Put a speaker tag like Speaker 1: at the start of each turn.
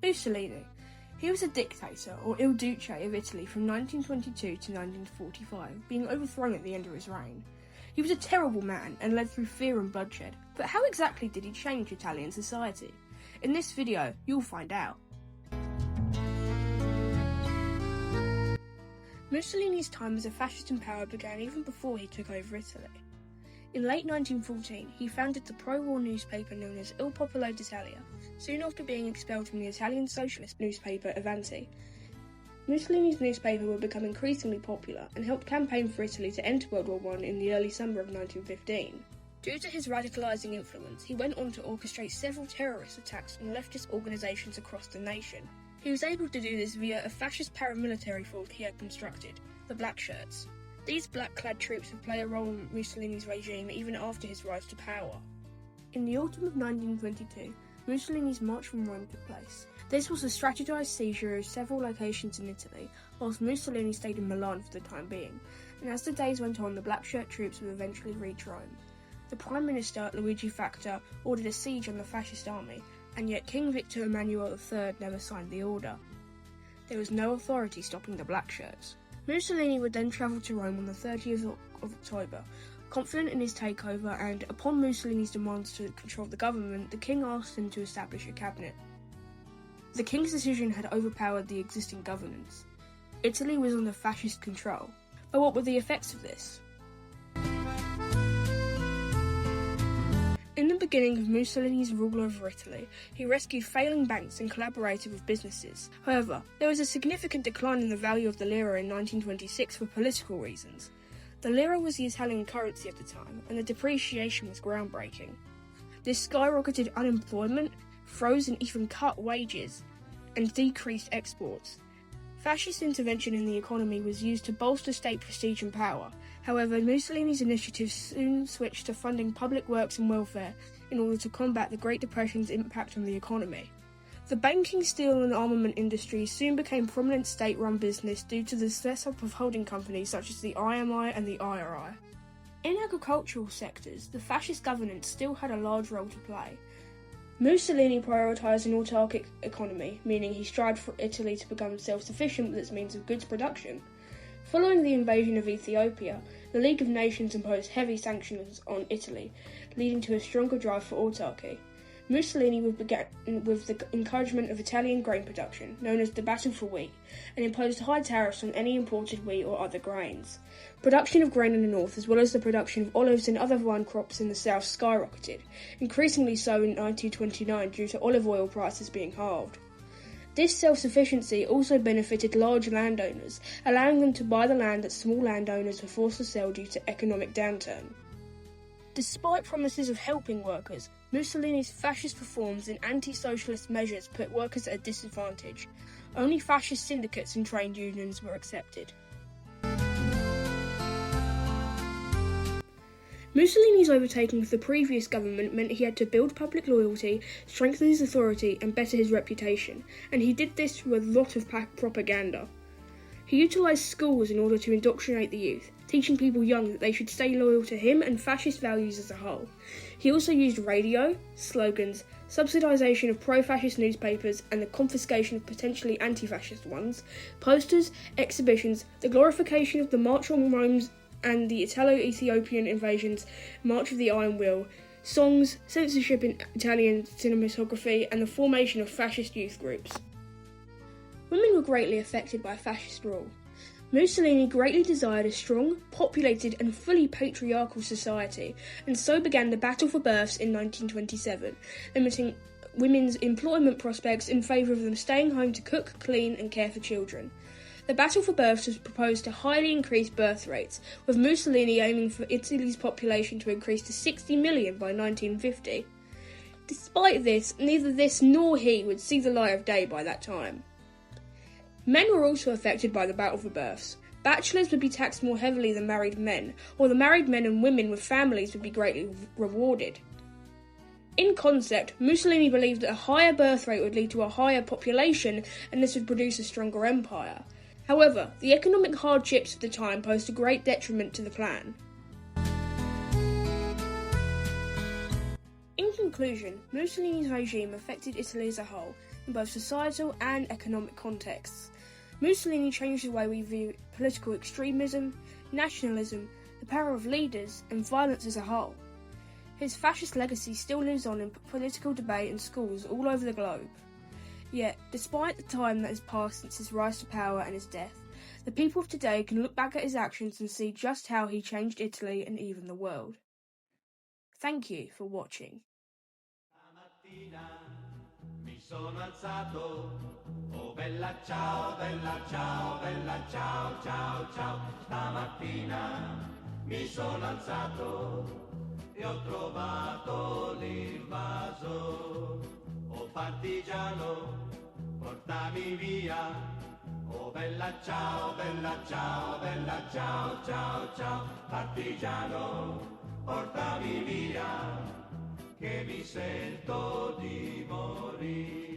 Speaker 1: Mussolini. He was a dictator, or Il Duce, of Italy from 1922 to 1945, being overthrown at the end of his reign. He was a terrible man and led through fear and bloodshed, but how exactly did he change Italian society? In this video, you'll find out. Mussolini's time as a fascist in power began even before he took over Italy. In late 1914, he founded the pro-war newspaper known as Il Popolo d'Italia, soon after being expelled from the Italian socialist newspaper Avanti. Mussolini's newspaper would become increasingly popular and helped campaign for Italy to enter World War I in the early summer of 1915. Due to his radicalising influence, he went on to orchestrate several terrorist attacks on leftist organisations across the nation. He was able to do this via a fascist paramilitary force he had constructed, the Black Shirts. These black-clad troops would play a role in Mussolini's regime even after his rise to power. In the autumn of 1922, Mussolini's march from Rome took place. This was a strategised seizure of several locations in Italy, whilst Mussolini stayed in Milan for the time being, and as the days went on, the Black Shirt troops would eventually reach Rome. The Prime Minister, Luigi Facta, ordered a siege on the fascist army, and yet King Victor Emmanuel III never signed the order. There was no authority stopping the Black Shirts. Mussolini would then travel to Rome on the 30th of October, confident in his takeover, and upon Mussolini's demands to control the government, the king asked him to establish a cabinet. The king's decision had overpowered the existing governance. Italy was under fascist control. But what were the effects of this? In the beginning of Mussolini's rule over Italy, he rescued failing banks and collaborated with businesses. However, there was a significant decline in the value of the lira in 1926 for political reasons. The lira was the Italian currency at the time, and the depreciation was groundbreaking. This skyrocketed unemployment, froze and even cut wages, and decreased exports. Fascist intervention in the economy was used to bolster state prestige and power. However, Mussolini's initiatives soon switched to funding public works and welfare in order to combat the Great Depression's impact on the economy. The banking, steel and armament industries soon became prominent state-run business due to the set-up of holding companies such as the IMI and the A.R.E. In agricultural sectors, the fascist governance still had a large role to play. Mussolini prioritised an autarkic economy, meaning he strived for Italy to become self-sufficient with its means of goods production. Following the invasion of Ethiopia, the League of Nations imposed heavy sanctions on Italy, leading to a stronger drive for autarky. Mussolini began with the encouragement of Italian grain production, known as the Battle for Wheat, and imposed high tariffs on any imported wheat or other grains. Production of grain in the north, as well as the production of olives and other vine crops in the south, skyrocketed, increasingly so in 1929 due to olive oil prices being halved. This self-sufficiency also benefited large landowners, allowing them to buy the land that small landowners were forced to sell due to economic downturn. Despite promises of helping workers, Mussolini's fascist reforms and anti-socialist measures put workers at a disadvantage. Only fascist syndicates and trade unions were accepted. Mussolini's overtaking of the previous government meant he had to build public loyalty, strengthen his authority, and better his reputation, and he did this through a lot of propaganda. He utilised schools in order to indoctrinate the youth, teaching people young that they should stay loyal to him and fascist values as a whole. He also used radio, slogans, subsidisation of pro-fascist newspapers and the confiscation of potentially anti-fascist ones, posters, exhibitions, the glorification of the March on Rome and the Italo-Ethiopian invasions, March of the Iron Wheel, songs, censorship in Italian cinematography, and the formation of fascist youth groups. Women were greatly affected by fascist rule. Mussolini greatly desired a strong, populated and fully patriarchal society, and so began the Battle for Births in 1927, limiting women's employment prospects in favour of them staying home to cook, clean and care for children. The Battle for Births was proposed to highly increase birth rates, with Mussolini aiming for Italy's population to increase to 60 million by 1950. Despite this, neither this nor he would see the light of day by that time. Men were also affected by the Battle for Births. Bachelors would be taxed more heavily than married men, while the married men and women with families would be greatly rewarded. In concept, Mussolini believed that a higher birth rate would lead to a higher population, and this would produce a stronger empire. However, the economic hardships of the time posed a great detriment to the plan. In conclusion, Mussolini's regime affected Italy as a whole, in both societal and economic contexts. Mussolini changed the way we view political extremism, nationalism, the power of leaders, and violence as a whole. His fascist legacy still lives on in political debate in schools all over the globe. Yet, despite the time that has passed since his rise to power and his death, the people of today can look back at his actions and see just how he changed Italy and even the world. Thank you for watching.
Speaker 2: Mi sono alzato, oh bella ciao, bella ciao, bella ciao, ciao, ciao. Stamattina mi sono alzato e ho trovato l'invaso. Oh partigiano, portami via, oh bella ciao, bella ciao, bella ciao, ciao, ciao. Partigiano, portami via, che mi sento di morire.